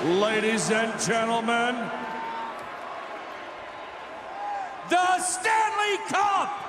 Ladies and gentlemen, the Stanley Cup!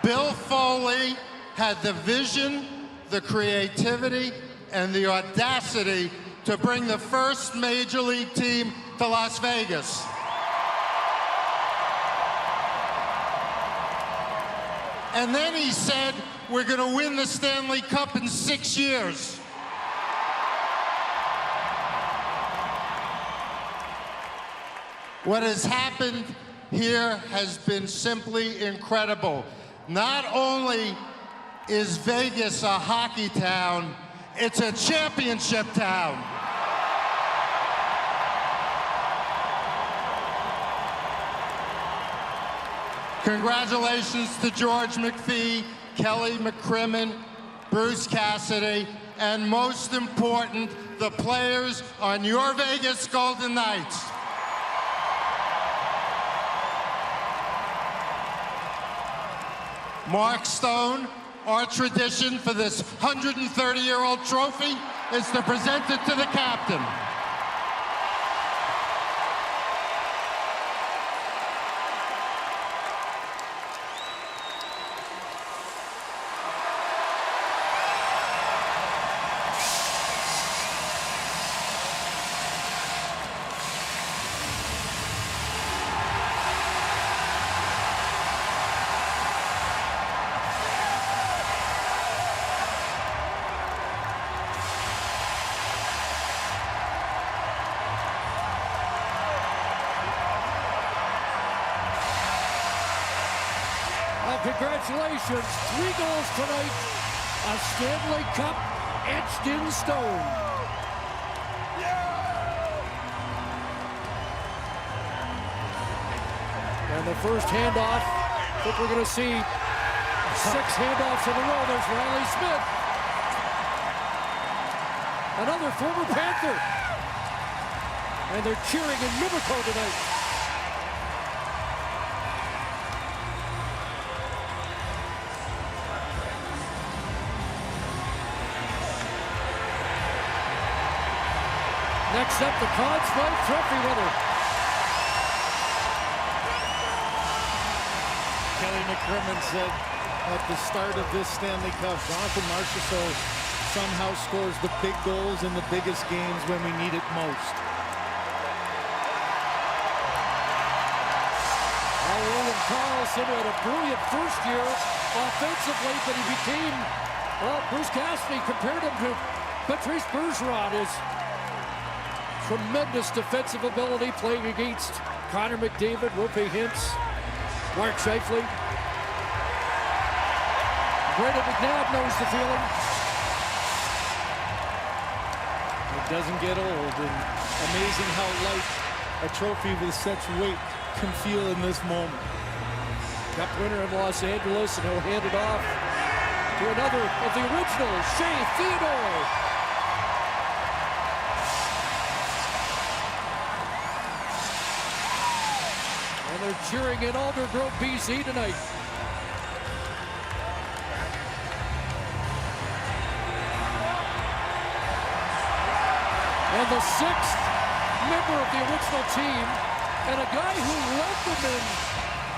Bill Foley had the vision, the creativity, and the audacity to bring the first Major League team to Las Vegas. And then he said, we're going to win the Stanley Cup in 6 years. What has happened here has been simply incredible. Not only is Vegas a hockey town, it's a championship town. Congratulations to George McPhee, Kelly McCrimmon, Bruce Cassidy, and most important, the players on your Vegas Golden Knights. Mark Stone, our tradition for this 130-year-old trophy is to present it to the captain. Congratulations, 3 goals tonight, a Stanley Cup etched in stone. And the first handoff, I think we're going to see 6 handoffs in a row. There's Riley Smith. Another former Panther. And they're cheering in Liverpool tonight. Next up, the Conn Smythe Trophy winner. Kelly McCrimmon said at the start of this Stanley Cup, Jonathan Marchessault somehow scores the big goals in the biggest games when we need it most. William Karlsson had a brilliant first year offensively, but he became, well, Bruce Cassidy compared him to Patrice Bergeron. His tremendous defensive ability playing against Connor McDavid, Rupe Hintz, Mark Scheifele. Brandon McNabb knows the feeling. It doesn't get old, and amazing how light a trophy with such weight can feel in this moment. Cup winner in Los Angeles, and he'll hand it off to another of the originals, Shea Theodore. And they're cheering in Aldergrove, BC tonight. And the 6th member of the original team, and a guy who led them in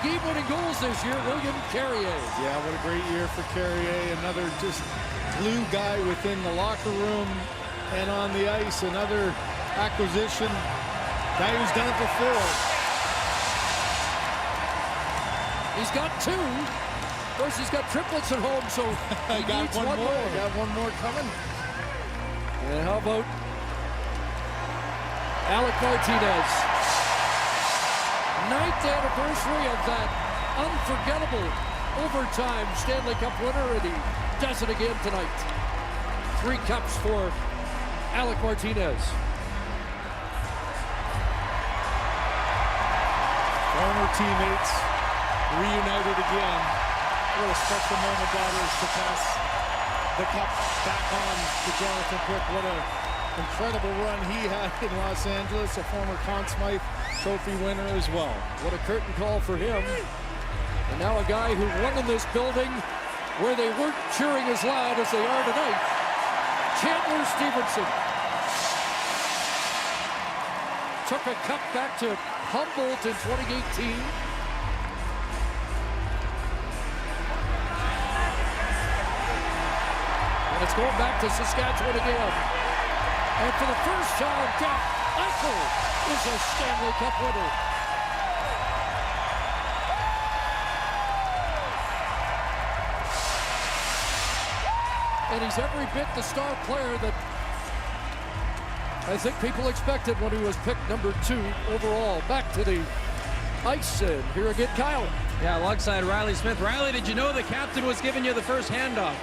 game-winning goals this year, William Carrier. Yeah, what a great year for Carrier. Another just glue guy within the locker room and on the ice. Another acquisition. Guy who's done it before. He's got 2. Of course, he's got triplets at home, so he needs one more. Got one more coming. And how about Alec Martinez? 9th anniversary of that unforgettable overtime Stanley Cup winner, and he does it again tonight. 3 cups for Alec Martinez. Former teammates reunited again. What a special moment that is to pass the cup back on to Jonathan Quick. What an incredible run he had in Los Angeles, a former Conn Smythe Trophy winner as well. What a curtain call for him. And now a guy who won in this building where they weren't cheering as loud as they are tonight. Chandler Stevenson took a cup back to Humboldt in 2018. And it's going back to Saskatchewan again. And for the first time, Eichel is a Stanley Cup winner. And he's every bit the star player that I think people expected when he was picked number 2 overall. Back to the ice, and here again, Kyle. Yeah, alongside Riley Smith. Riley, did you know the captain was giving you the first handoff?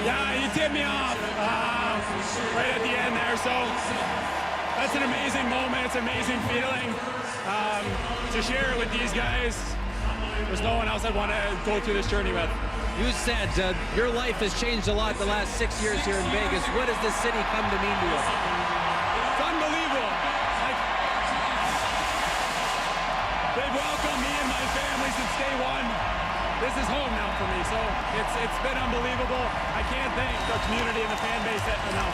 Yeah, he tipped me off right at the end there, so that's an amazing moment. It's an amazing feeling to share it with these guys. There's no one else I'd want to go through this journey with. You said your life has changed a lot the last 6 years here in Vegas. What does this city come to mean to you? It's unbelievable. They've welcomed me and my family since day one. This is home now for me, so it's been unbelievable. I can't thank the community and the fan base enough.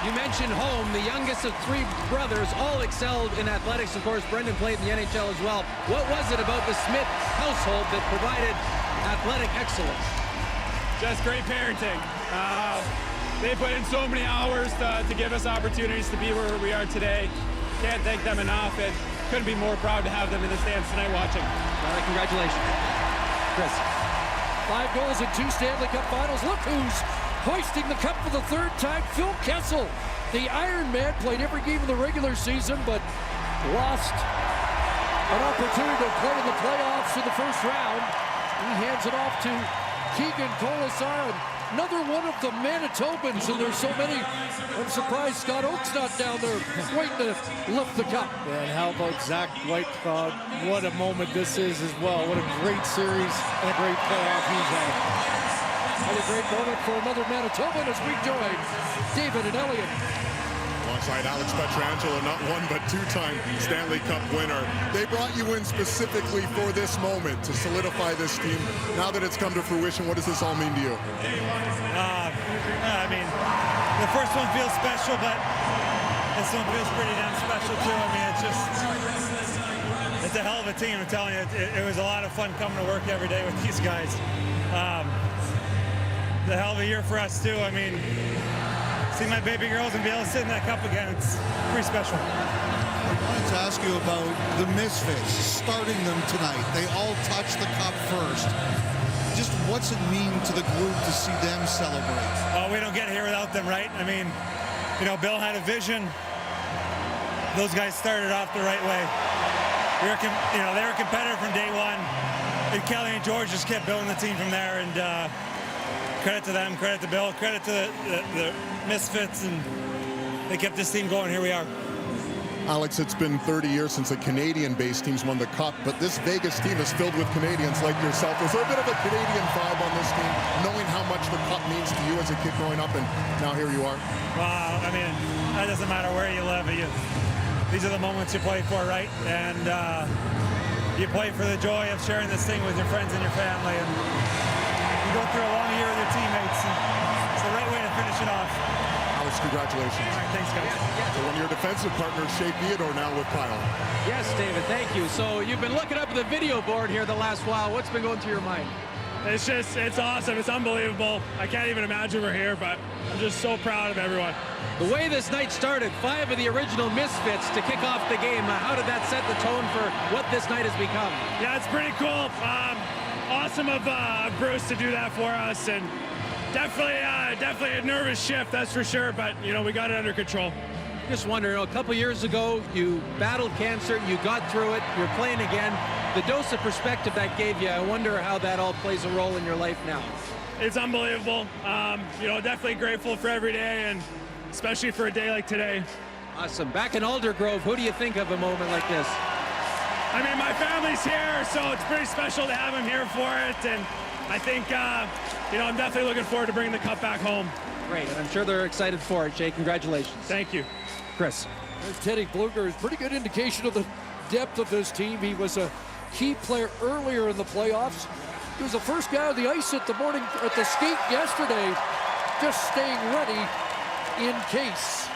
You mentioned home. The youngest of 3 brothers, all excelled in athletics. Of course, Brendan played in the NHL as well. What was it about the Smith household that provided athletic excellence? Just great parenting. They put in so many hours to give us opportunities to be where we are today. Can't thank them enough, and couldn't be more proud to have them in the stands tonight watching. Congratulations. Chris. 5 goals in 2 Stanley Cup finals. Look who's hoisting the cup for the 3rd time. Phil Kessel, the Iron Man, played every game of the regular season, but lost an opportunity to play in the playoffs in the first round. He hands it off to Keegan Colasar, another one of the Manitobans, and there's so many. I'm surprised Scott Oak's not down there waiting to lift the cup. And how about Zach Whitecloud? What a moment this is as well. What a great series and a great playoff he's had. Another great moment for another Manitoban as we join David and Elliot. Alongside Alex Pietrangelo, not 1 but 2-time Stanley Cup winner. They brought you in specifically for this moment to solidify this team. Now that it's come to fruition, what does this all mean to you? I mean, the first one feels special, but this one feels pretty damn special too. I mean, it's a hell of a team. I'm telling you, it was a lot of fun coming to work every day with these guys. The hell of a year for us too. I mean, see my baby girls and be able to sit in that cup again, it's pretty special. I wanted to ask you about the Misfits, starting them tonight. They all touch the cup first. Just what's it mean to the group to see them celebrate? Oh, we don't get here without them, right? I mean, you know, Bill had a vision. Those guys started off the right way. They were competitive from day one. And Kelly and George just kept building the team from there. And credit to them, credit to Bill, credit to the Misfits, and they kept this team going. Here we are. Alex, it's been 30 years since the Canadian-based teams won the Cup, but this Vegas team is filled with Canadians like yourself. Was there a bit of a Canadian vibe on this team, knowing how much the Cup means to you as a kid growing up, and now here you are? Well, I mean, that doesn't matter where you live. These are the moments you play for, right? And you play for the joy of sharing this thing with your friends and your family, and you go through a long year with your teammates, and it's the right way to finish it off. Alex, congratulations. All right, thanks, guys. So one of your defensive partners, Shea Theodore, now with Kyle. Yes, David, thank you. So you've been looking up at the video board here the last while. What's been going through your mind? It's awesome. It's unbelievable. I can't even imagine we're here, but I'm just so proud of everyone. The way this night started, 5 of the original Misfits to kick off the game. How did that set the tone for what this night has become? Yeah, it's pretty cool. Awesome of Bruce to do that for us, and definitely a nervous shift, that's for sure, but, you know, we got it under control. Just wondering, a couple years ago, you battled cancer, you got through it, you're playing again. The dose of perspective that gave you, I wonder how that all plays a role in your life now. It's unbelievable. Definitely grateful for every day, and especially for a day like today. Awesome. Back in Aldergrove, who do you think of a moment like this? I mean, my family's here, so it's pretty special to have them here for it, and I think, I'm definitely looking forward to bringing the cup back home. Great, and I'm sure they're excited for it, Jay. Congratulations. Thank you. Chris. There's Teddy Bluger. Is pretty good indication of the depth of this team. He was a key player earlier in the playoffs. He was the first guy on the ice at the skate yesterday, just staying ready in case.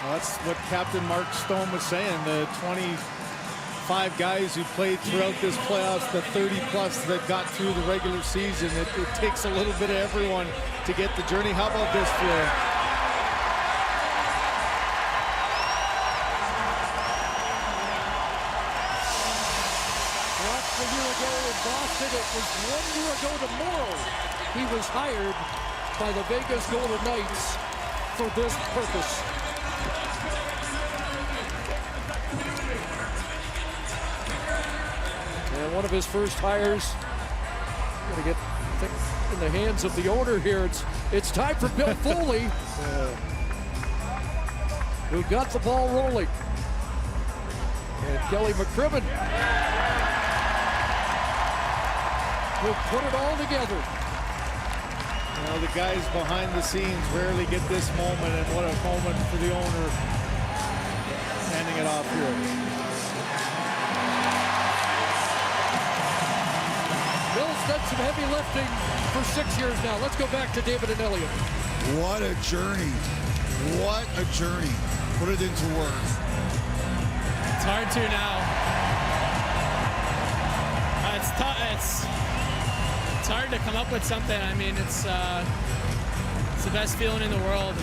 Well, that's what Captain Mark Stone was saying. The 25 guys who played throughout this playoffs, the 30-plus that got through the regular season. It takes a little bit of everyone to get the journey. How about this, Fleur? A year ago in Boston, it was 1 year ago tomorrow. He was hired by the Vegas Golden Knights for this purpose. And one of his first hires, going to get in the hands of the owner here. It's time for Bill Foley, who got the ball rolling. And Kelly McCrimmon will put it all together. Well, the guys behind the scenes rarely get this moment, and what a moment for the owner handing it off here. Bill's done some heavy lifting for 6 years now. Let's go back to David and Elliott. What a journey. What a journey. Put it into words. It's hard to now. It's hard to come up with something. I mean, it's the best feeling in the world.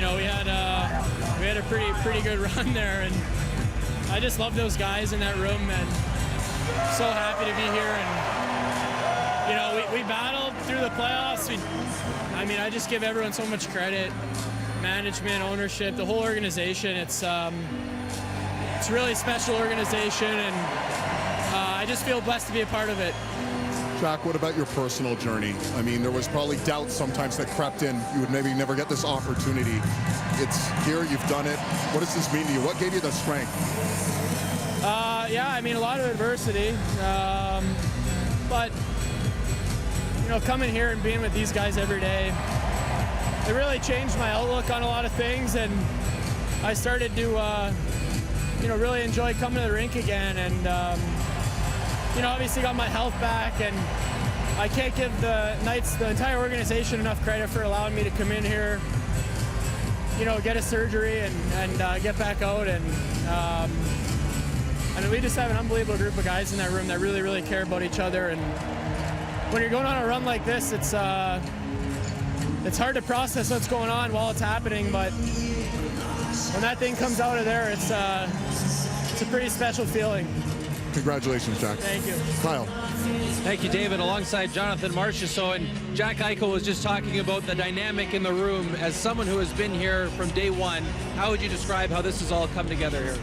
We had a pretty good run there, and I just love those guys in that room, and so happy to be here. And we battled through the playoffs. I just give everyone so much credit. Management, ownership, the whole organization. It's a really special organization, and I just feel blessed to be a part of it. Jack, what about your personal journey? I mean, there was probably doubt sometimes that crept in. You would maybe never get this opportunity. It's here, you've done it. What does this mean to you? What gave you the strength? A lot of adversity. But coming here and being with these guys every day, it really changed my outlook on a lot of things, and I started to really enjoy coming to the rink again, and obviously got my health back, and I can't give the Knights, the entire organization, enough credit for allowing me to come in here, get a surgery and get back out, and we just have an unbelievable group of guys in that room that really, really care about each other. And when you're going on a run like this, it's hard to process what's going on while it's happening, but when that thing comes out of there, it's a pretty special feeling. Congratulations, Jack. Thank you. Kyle. Thank you, David. Alongside Jonathan Marchessault, and Jack Eichel was just talking about the dynamic in the room. As someone who has been here from day one, how would you describe how this has all come together here?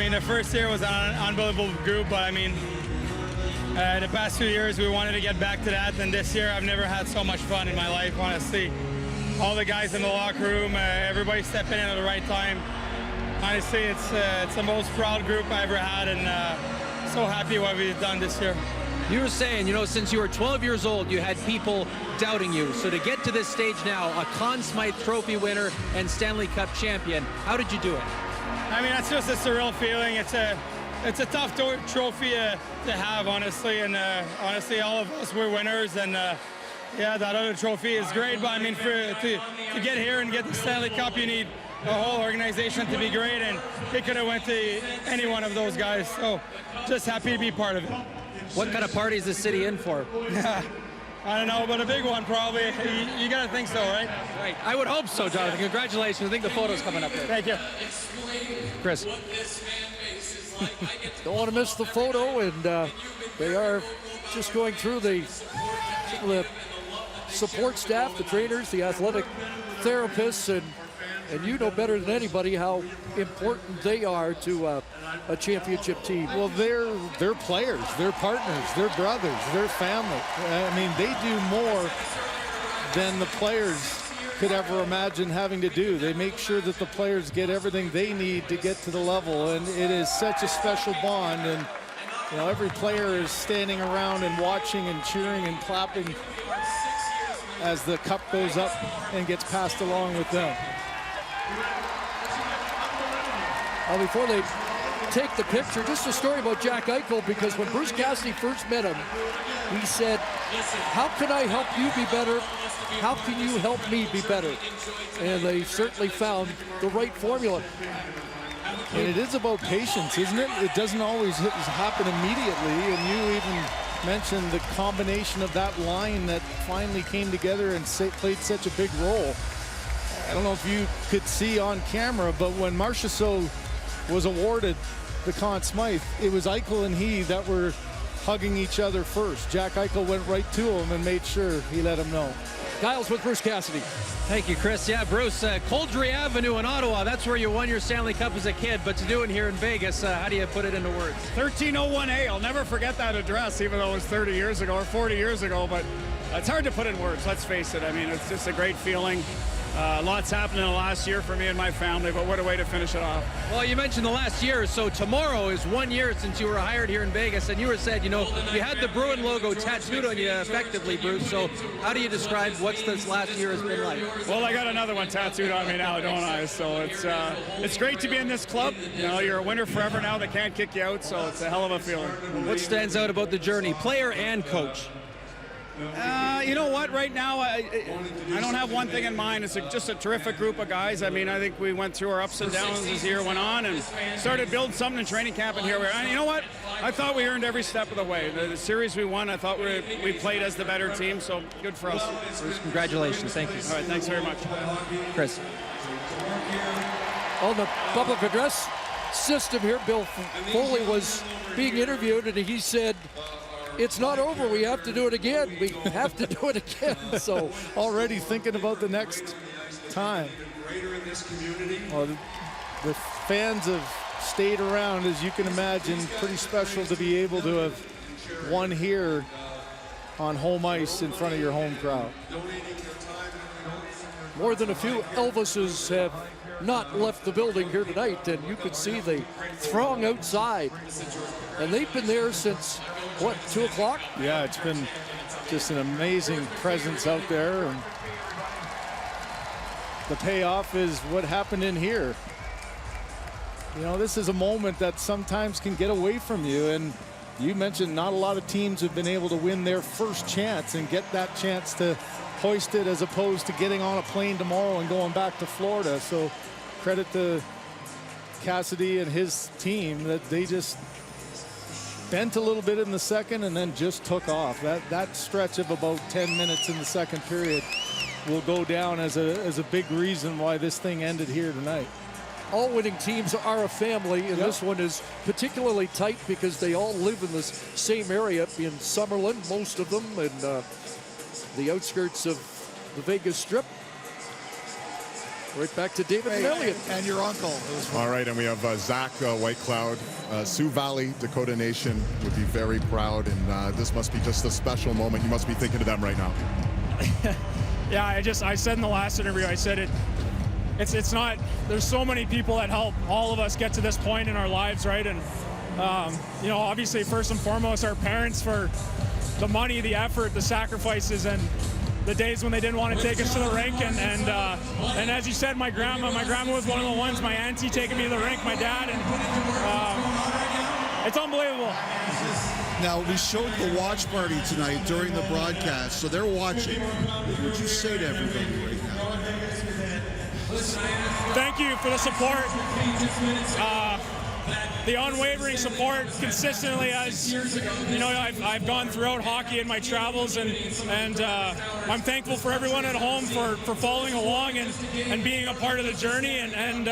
The first year was an unbelievable group, but the past 2 years we wanted to get back to that, and this year I've never had so much fun in my life, honestly. All the guys in the locker room, everybody stepping in at the right time. Honestly, it's the most proud group I ever had, and so happy what we've done this year. You were saying, since you were 12 years old, you had people doubting you. So to get to this stage now, a Conn Smythe Trophy winner and Stanley Cup champion, how did you do it? That's just a surreal feeling. It's a tough trophy to have, honestly, and honestly, all of us were winners, and that other trophy is great, but to get here and get the Stanley Cup, you need the whole organization to be great, and it could have went to any one of those guys, so just happy to be part of it. What kind of party is the city in for? I don't know, but a big one probably. You gotta think so, right? Right. I would hope so, Jonathan. Congratulations. I think the photo's coming up there. Thank you. Chris. Don't want to miss the photo, and they are just going through the support staff, the trainers, the athletic therapists, and you know better than anybody how important they are to a championship team. Well, they're players, they're partners, they're brothers, they're family. I mean, they do more than the players could ever imagine having to do. They make sure that the players get everything they need to get to the level, and it is such a special bond. And you know, every player is standing around and watching and cheering and clapping as the cup goes up and gets passed along with them. Well, before they take the picture, just a story about Jack Eichel, because when Bruce Cassidy first met him, he said, how can I help you be better? How can you help me be better? And they certainly found the right formula. And it is about patience, isn't it? It doesn't always happen immediately, and you even mentioned the combination of that line that finally came together and played such a big role. I don't know if you could see on camera, but when Marchessault was awarded the Conn Smythe, it was Eichel and he that were hugging each other first. Jack Eichel went right to him and made sure he let him know. Giles with Bruce Cassidy. Thank you, Chris. Yeah, Bruce, Coldray Avenue in Ottawa, that's where you won your Stanley Cup as a kid, but to do it here in Vegas, how do you put it into words? 1301A. I'll never forget that address, even though it was 30 years ago or 40 years ago, but it's hard to put in words, let's face it. I mean, it's just a great feeling. Lots happened in the last year for me and my family, but what a way to finish it off. Well, you mentioned the last year, so tomorrow is 1 year since you were hired here in Vegas, and you were said, you know, you had the Bruin logo tattooed on you effectively, Bruce, so how do you describe what this last year has been like? Well, I got another one tattooed on me now, don't I? So it's great to be in this club. You know, you're a winner forever now. They can't kick you out, so it's a hell of a feeling. What stands out about the journey, player and coach? You know what, right now, I don't have one thing in mind. It's just a terrific group of guys. I mean, I think we went through our ups and downs as the year went on and started building something in training camp, and here we are. And you know what? I thought we earned every step of the way. The series we won, I thought we played as the better team, so good for us. Bruce, congratulations. Thank you. All right, thanks very much. Chris. On the public address system here, Bill Foley was being interviewed, and he said, it's not over. We have to do it again. We have to do it again. So already thinking about the next time. Well, the fans have stayed around, as you can imagine. Pretty special to be able to have won here on home ice in front of your home crowd. More than a few Elvises have not left the building here tonight, and you could see the throng outside. And they've been there since, what, 2 o'clock? Yeah, it's been just an amazing presence out there. And the payoff is what happened in here. You know, this is a moment that sometimes can get away from you. And you mentioned not a lot of teams have been able to win their first chance and get that chance to hoist it, as opposed to getting on a plane tomorrow and going back to Florida. So credit to Cassidy and his team that they just bent a little bit in the second and then just took off. That stretch of about 10 minutes in the second period will go down as a big reason why this thing ended here tonight. All winning teams are a family, and this one is particularly tight because they all live in this same area in Summerlin, most of them, and the outskirts of the Vegas Strip. Right back to David and Elliott. And your uncle. All right, and we have Zach Whitecloud. Sioux Valley, Dakota Nation would be very proud, and this must be just a special moment. You must be thinking of them right now. Yeah, I said in the last interview, I said it's not, there's so many people that help all of us get to this point in our lives, right? And, you know, obviously, first and foremost, our parents for the money, the effort, the sacrifices, and the days when they didn't want to take us to the rink. And as you said, my grandma was one of the ones, my auntie taking me to the rink, my dad, and it's unbelievable. Now, we showed the watch party tonight during the broadcast, so they're watching. What would you say to everybody right now? Thank you for the support. The unwavering support consistently, as you know, I've gone throughout hockey in my travels, and I'm thankful for everyone at home for following along and being a part of the journey, and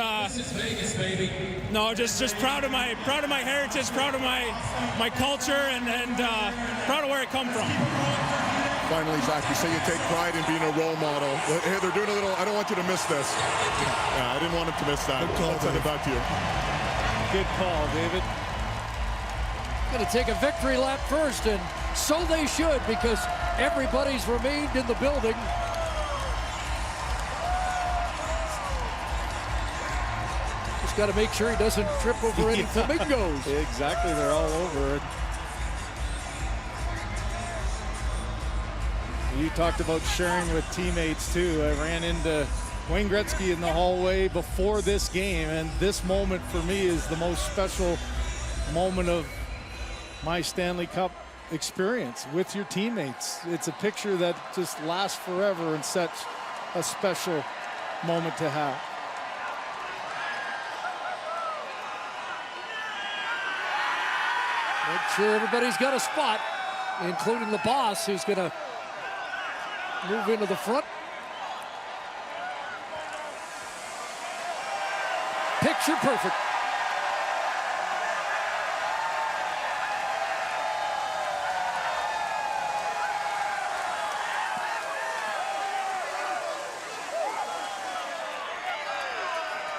no, just proud of my heritage, proud of my culture, and proud of where I come from. Finally, Zach, you say you take pride in being a role model. Hey, they're doing a little, I don't want you to miss this. Yeah, I didn't want him to miss that. I'll send it back to you. Good call, David. Going to take a victory lap first, and so they should, because everybody's remained in the building. Just got to make sure he doesn't trip over any flamingos. Exactly, they're all over it. You talked about sharing with teammates too. I ran into Wayne Gretzky in the hallway before this game, and this moment for me is the most special moment of my Stanley Cup experience with your teammates. It's a picture that just lasts forever and such a special moment to have. Make sure everybody's got a spot, including the boss, who's going to move into the front. Picture perfect.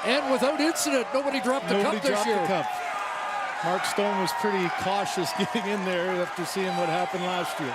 And without incident, nobody dropped the cup this year. The cup. Mark Stone was pretty cautious getting in there after seeing what happened last year.